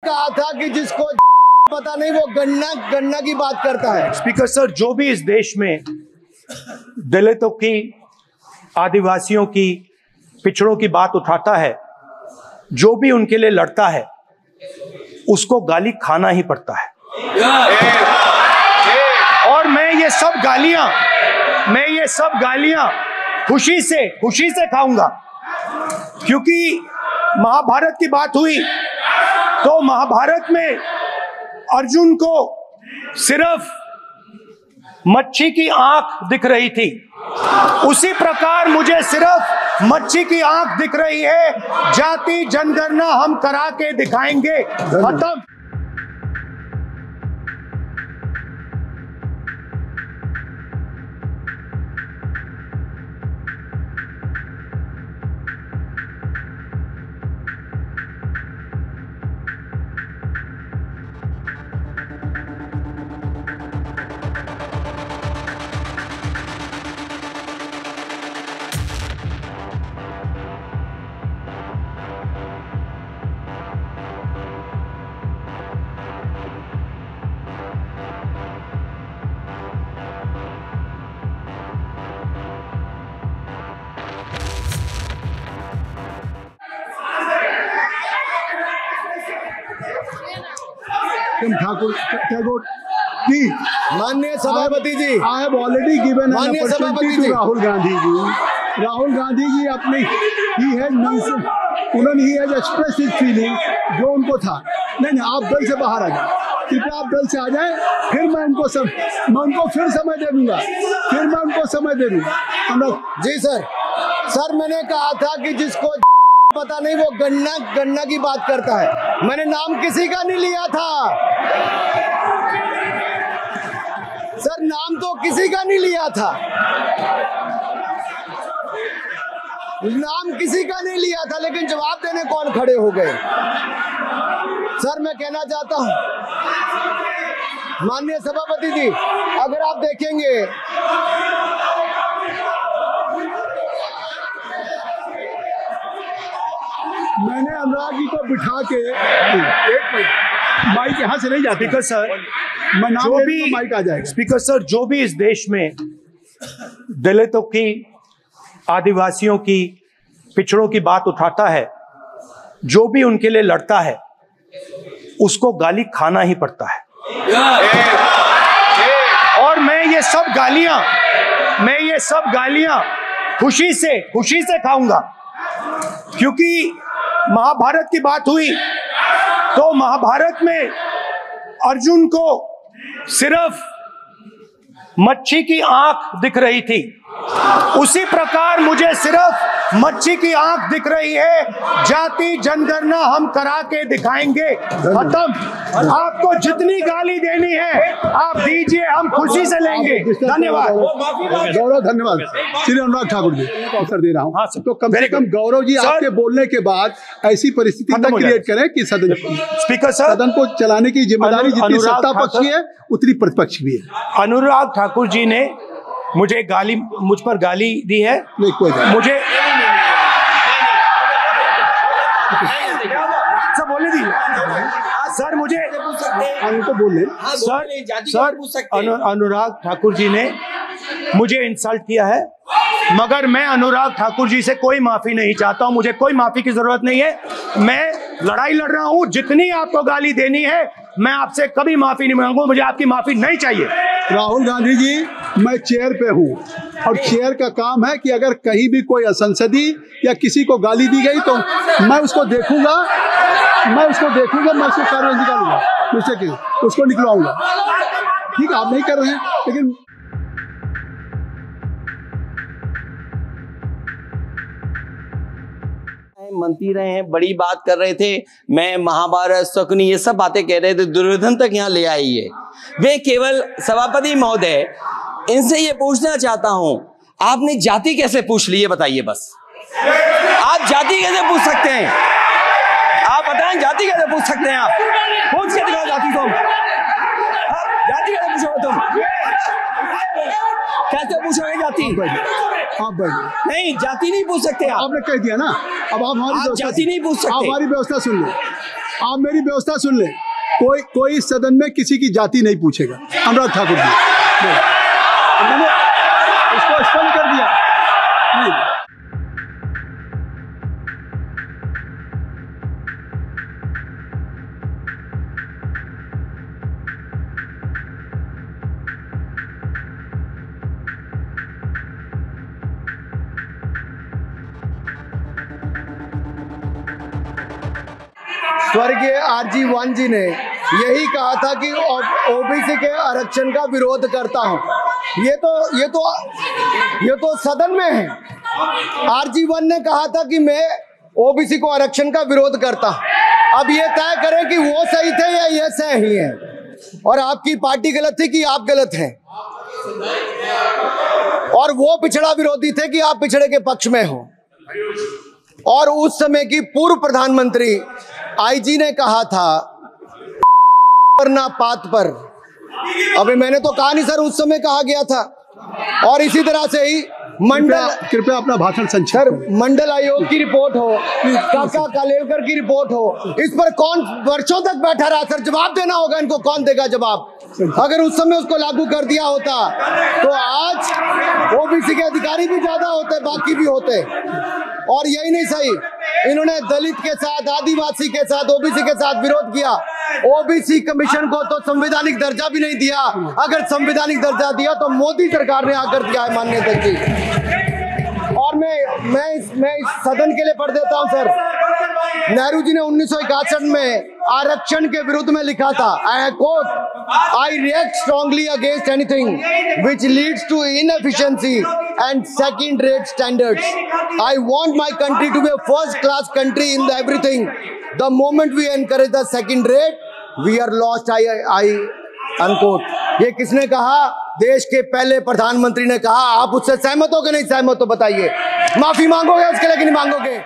कहा था कि जिसको पता नहीं वो गन्ना की बात करता है। स्पीकर सर, जो भी इस देश में दलितों की, आदिवासियों की, पिछड़ों की बात उठाता है, जो भी उनके लिए लड़ता है, उसको गाली खाना ही पड़ता है। और मैं ये सब गालियां खुशी से खाऊंगा, क्योंकि महाभारत की बात हुई तो महाभारत में अर्जुन को सिर्फ मच्छी की आंख दिख रही थी, उसी प्रकार मुझे सिर्फ मच्छी की आंख दिख रही है। जाति जनगणना हम करा के दिखाएंगे। खत्म। ठाकुर जी, माननीय सभापति जी, आई हैव ऑलरेडी गिवन माननीय सभापति जी, राहुल गांधी जी। राहुल गांधी जी अपने he has express his feeling जो उनको था। नहीं, आप दल से बाहर आ जाए, कृपया आप दल से आ जाए, फिर मैं उनको फिर समय दे दूंगा। जी सर, मैंने कहा था कि जिसको पता नहीं वो गन्ना की बात करता है। मैंने नाम किसी का नहीं लिया था सर, नाम तो किसी का नहीं लिया था, लेकिन जवाब देने कौन खड़े हो गए। सर, मैं कहना चाहता हूं माननीय सभापति जी, अगर आप देखेंगे मैंने अनुराग जी को बिठा के, माइक यहाँ से नहीं जाती। स्पीकर सर, मैं नाम ले लूंगा, माइक आ जाएगा। स्पीकर सर, जो भी इस देश में दलितों की, आदिवासियों की, पिछड़ों की बात उठाता है, जो भी उनके लिए लड़ता है, उसको गाली खाना ही पड़ता है। और मैं ये सब गालियां खुशी से खाऊंगा, क्योंकि महाभारत की बात हुई तो महाभारत में अर्जुन को सिर्फ मच्छी की आंख दिख रही थी, उसी प्रकार मुझे सिर्फ मच्छी की आंख दिख रही है। जाति जनगणना हम करा के दिखाएंगे। खत्म। आपको जितनी गाली देनी है आप दीजिए, हम खुशी से लेंगे। धन्यवाद गौरव, धन्यवाद। श्री अनुराग ठाकुर जी, अवसर दे रहा हूँ। तो कम से कम गौरव जी, आपके बोलने के बाद ऐसी परिस्थिति न क्रिएट करें कि सदन को चलाने की जिम्मेदारी जितनी सत्ता पक्ष की है उतनी प्रतिपक्ष भी है। अनुराग ठाकुर जी ने मुझ पर गाली दी है। नहीं, कोई गाली मुझे सर बोलने दीजिए सर, मुझे उनको बोले सर, अनुराग ठाकुर जी ने मुझे इंसल्ट किया है, मगर मैं अनुराग ठाकुर जी से कोई माफी नहीं चाहता हूं। मुझे कोई माफी की जरूरत नहीं है। मैं लड़ाई लड़ रहा हूं। जितनी आपको गाली देनी है मैं आपसे कभी माफी नहीं मांगूंगा। मुझे आपकी माफी नहीं चाहिए। राहुल गांधी जी, मैं चेयर पे हूँ और चेयर का काम है कि अगर कहीं भी कोई असंसदीय या किसी को गाली दी गई तो मैं उसको देखूंगा, मैं उसको कार्रवाई निकालूंगा, उसको निकलवाऊंगा। ठीक है, आप नहीं कर रहे हैं, लेकिन मंत्री रहे हैं, बड़ी बात कर रहे थे। मैं महाभारत, शकुनी, ये सब बातें कह रहे थे, दुर्योधन तक यहाँ ले आई है। वे केवल सभापति महोदय, इनसे ये पूछना चाहता हूं, आपने जाति कैसे पूछ ली है बताइए बस। आप जाति कैसे पूछ सकते हैं? आप बताएं, जाति कैसे पूछ सकते हैं? आप पूछ के दिखाओ जाति को। जाति कैसे पूछोगे तुम? कैसे पूछोगे जाति? आप नहीं, जाति नहीं पूछ सकते आप। आपने कह दिया ना, अब आप हमारी जाति नहीं पूछ सकते। हमारी व्यवस्था सुन लो। आप मेरी व्यवस्था सुन ले, कोई सदन में किसी की जाति नहीं पूछेगा। अनुराग ठाकुर जी, मैंने इसको स्पष्ट कर दिया। स्वर्गीय आरजी वन जी ने यही कहा था कि ओबीसी के आरक्षण का विरोध करता हूं। ये तो सदन में है। आरजी वन ने कहा था कि मैं ओबीसी को आरक्षण का विरोध करता हूं। अब ये तय करें कि वो सही थे या ये सही है, और आपकी पार्टी गलत थी कि आप गलत हैं, और वो पिछड़ा विरोधी थे कि आप पिछड़े के पक्ष में हो। और उस समय की पूर्व प्रधानमंत्री आईजी ने कहा था ना पात पर। अबे मैंने तो कहा नहीं सर, उस समय कहा गया था। और इसी तरह से ही कृपया अपना भाषण संक्षिप्त सर, मंडल आयोग की रिपोर्ट हो, काका कालेलकर की रिपोर्ट हो, इस पर कौन वर्षों तक बैठा रहा सर? जवाब देना होगा इनको, कौन देगा जवाब? अगर उस समय उसको लागू कर दिया होता तो आज ओबीसी के अधिकारी भी ज्यादा होते, बाकी भी होते। और यही नहीं सही, इन्होंने दलित के साथ, आदिवासी के साथ, ओबीसी के साथ विरोध किया। ओबीसी कमीशन को तो संवैधानिक दर्जा भी नहीं दिया। अगर संवैधानिक दर्जा दिया तो मोदी सरकार ने आकर दिया है मान्यता की। और मैं इस सदन के लिए पढ़ देता हूं सर। नेहरू जी ने 1961 में आरक्षण के विरुद्ध में लिखा था, I quote, I react strongly against anything which leads to inefficiency and second rate standards. I want my country to be a first class country in everything. The moment we encourage the second rate we are lost. I unquote. ये किसने कहा? देश के पहले प्रधानमंत्री ने कहा। आप उससे सहमत हो कि नहीं सहमत हो बताइए? माफी मांगोगे उसके लिए कि नहीं मांगोगे?